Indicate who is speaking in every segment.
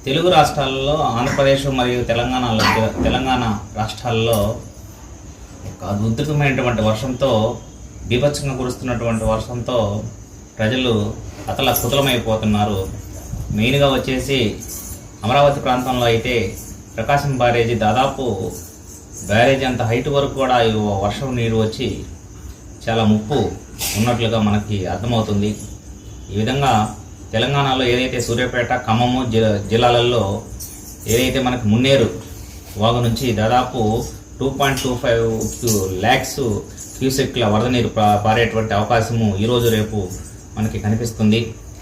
Speaker 1: తెలుగు రాష్ట్రాల్లో ఆంధ్రప్రదేశ్ మరియు తెలంగాణ రాష్ట్రాల్లో ఒక ఉధృతమైనటువంటి వర్షంతో బీభత్సంగా కురుస్తున్నటువంటి వర్షంతో ప్రజలు అతలకుతలమైపోతున్నారు. మెయిన్గా వచ్చేసి అమరావతి ప్రాంతంలో అయితే ప్రకాశం బ్యారేజీ దాదాపు బ్యారేజీ అంత హైట్ వరకు కూడా వర్షం నీరు వచ్చి చాలా ముప్పు ఉన్నట్లుగా మనకి అర్థమవుతుంది. ఈ విధంగా తెలంగాణలో ఏదైతే సూర్యాపేట, ఖమ్మము జిల్లాలలో ఏదైతే మనకు మున్నేరు వాగు నుంచి దాదాపు 2.25 lakhs క్యూసెక్ల వరద నీరు పారేటువంటి అవకాశము ఈరోజు రేపు మనకి కనిపిస్తుంది.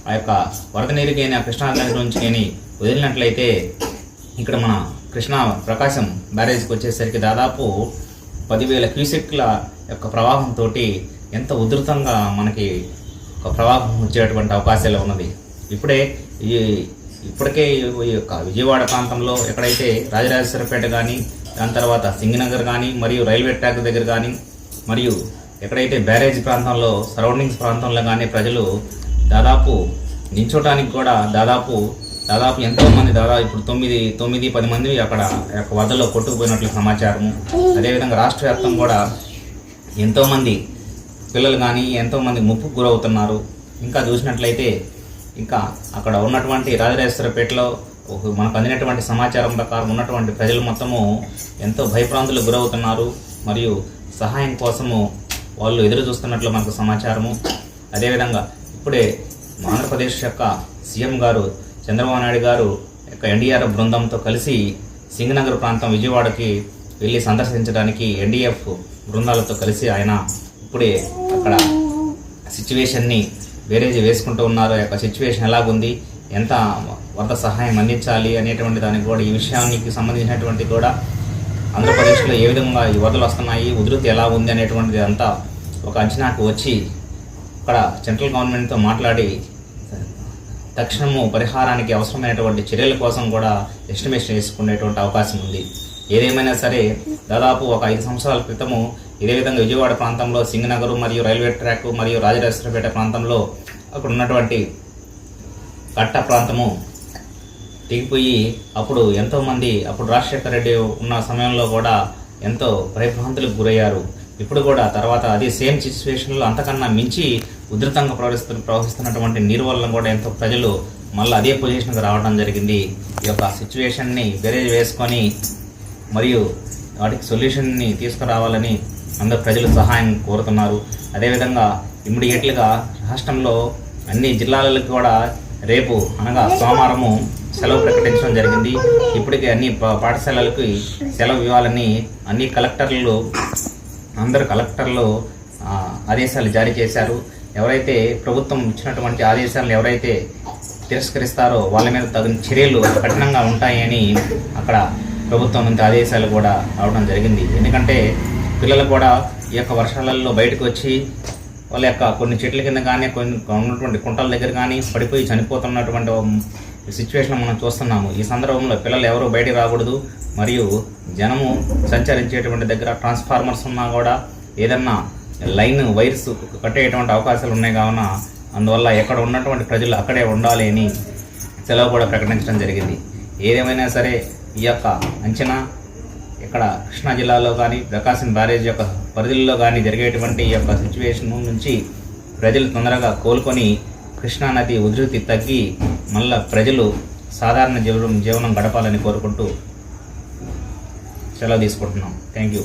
Speaker 1: ఆ యొక్క వరద నీరు కానీ కృష్ణా నది నుంచి కానీ వదిలినట్లయితే ఇక్కడ మన ప్రకాశం బ్యారేజ్కి వచ్చేసరికి దాదాపు 10,000 క్యూసెక్ల యొక్క ప్రవాహంతో ఎంత ఉధృతంగా మనకి ఒక ప్రవాహం వచ్చేటువంటి అవకాశాలు ఉన్నది. ఇప్పటికే ఈ యొక్క విజయవాడ ప్రాంతంలో ఎక్కడైతే రాజరాజేశ్వరపేట కానీ, దాని తర్వాత సింగనగర్ కానీ, మరియు రైల్వే ట్రాక్ దగ్గర కానీ, మరియు ఎక్కడైతే బ్యారేజ్ ప్రాంతంలో సరౌండింగ్స్ ప్రాంతంలో కానీ ప్రజలు దాదాపు నించోటానికి కూడా దాదాపు ఎంతోమంది ఇప్పుడు 9-10 మంది అక్కడ వరదలో కొట్టుకుపోయినట్లు సమాచారము. అదేవిధంగా రాష్ట్ర వ్యాప్తం కూడా ఎంతోమంది పిల్లలు కానీ ఎంతోమంది ముప్పుకు గురవుతున్నారు. ఇంకా చూసినట్లయితే ఇంకా అక్కడ ఉన్నటువంటి రాజరాజేశ్వరపేటలో మనకు అందినటువంటి సమాచారం ప్రకారం ఉన్నటువంటి ప్రజలు మొత్తము ఎంతో భయప్రాంతులకు గురవుతున్నారు. మరియు సహాయం కోసము వాళ్ళు ఎదురు చూస్తున్నట్లు మనకు సమాచారము. అదేవిధంగా ఇప్పుడే ఆంధ్రప్రదేశ్ యొక్క సీఎం గారు చంద్రబాబు నాయుడు గారు యొక్క ఎన్డీఆర్ఎఫ్ బృందంతో కలిసి సింగనగర్ ప్రాంతం విజయవాడకి వెళ్ళి సందర్శించడానికి ఎన్డీఎఫ్ బృందాలతో కలిసి ఆయన ఇప్పుడే అక్కడ సిచ్యువేషన్ని బేరేజీ వేసుకుంటూ ఉన్నారు. ఆ యొక్క సిచ్యువేషన్ ఎలాగుంది, ఎంత వరద సహాయం అందించాలి అనేటువంటి దానికి కూడా ఈ విషయానికి సంబంధించినటువంటి కూడా ఆంధ్రప్రదేశ్లో ఏ విధంగా ఈ వరదలు వస్తున్నాయి, ఉధృతి ఎలా ఉంది అనేటువంటిది అంతా ఒక అంచనాకు వచ్చి అక్కడ సెంట్రల్ గవర్నమెంట్తో మాట్లాడి తక్షణము పరిహారానికి అవసరమైనటువంటి చర్యల కోసం కూడా ఎస్టిమేషన్ వేసుకునేటువంటి అవకాశం ఉంది. ఏదేమైనా సరే దాదాపు ఒక 5 సంవత్సరాల క్రితము ఇదే విధంగా విజయవాడ ప్రాంతంలో సింగనగర్ మరియు రైల్వే ట్రాక్ మరియు రాజరాజేశ్వరపేట ప్రాంతంలో అక్కడ ఉన్నటువంటి కట్ట ప్రాంతము తెగిపోయి అప్పుడు ఎంతోమంది రాజశేఖర రెడ్డి ఉన్న సమయంలో కూడా ఎంతో భయభ్రాంతులకు గురయ్యారు. ఇప్పుడు కూడా తర్వాత అదే సేమ్ సిచ్యువేషన్లో అంతకన్నా మించి ఉధృతంగా ప్రవహిస్తున్నటువంటి నీరు వల్ల కూడా ఎంతో ప్రజలు మళ్ళీ అదే పొజిషన్కి రావడం జరిగింది. ఈ యొక్క సిచ్యువేషన్ని బేరేజ్ వేసుకొని మరియు వాటికి సొల్యూషన్ని తీసుకురావాలని అందరు ప్రజలు సహాయం కోరుతున్నారు. అదేవిధంగా ఇమ్మీడియట్లుగా రాష్ట్రంలో అన్ని జిల్లాలకు కూడా రేపు అనగా సోమవారము సెలవు ప్రకటించడం జరిగింది. ఇప్పటికే అన్ని పాఠశాలలకు సెలవు ఇవ్వాలని అందరు కలెక్టర్లు ఆదేశాలు జారీ చేశారు. ఎవరైతే ప్రభుత్వం ఇచ్చినటువంటి ఆదేశాలను ఎవరైతే తిరస్కరిస్తారో వాళ్ళ మీద తగిన చర్యలు కఠినంగా ఉంటాయని అక్కడ ప్రభుత్వం నుంచి ఆదేశాలు కూడా రావడం జరిగింది. ఎందుకంటే పిల్లలు కూడా ఈ యొక్క వర్షాలలో బయటకు వచ్చి వాళ్ళ యొక్క కొన్ని చెట్ల కింద కానీ ఉన్నటువంటి కుంటల దగ్గర కానీ పడిపోయి చనిపోతున్నటువంటి సిచ్యువేషన్ మనం చూస్తున్నాము. ఈ సందర్భంలో పిల్లలు ఎవరు బయటికి రాకూడదు. మరియు జనము సంచరించేటువంటి దగ్గర ట్రాన్స్ఫార్మర్స్ ఉన్నా కూడా ఏదన్నా లైన్ వైర్స్ కట్టేటువంటి అవకాశాలు ఉన్నాయి కావున అందువల్ల ఎక్కడ ఉన్నటువంటి ప్రజలు అక్కడే ఉండాలి అని సెలవు కూడా ప్రకటించడం జరిగింది. ఏదేమైనా సరే ఈ యొక్క అంచనా ఇక్కడ కృష్ణా జిల్లాలో కానీ ప్రకాశం బ్యారేజ్ యొక్క పరిధిలో కానీ జరిగేటువంటి ఈ యొక్క సిచ్యువేషన్ నుంచి ప్రజలు తొందరగా కోలుకొని కృష్ణా నది ఉధృతి తగ్గి మళ్ళా ప్రజలు సాధారణ జీవనం గడపాలని కోరుకుంటూ సెలవు తీసుకుంటున్నాం. Thank you.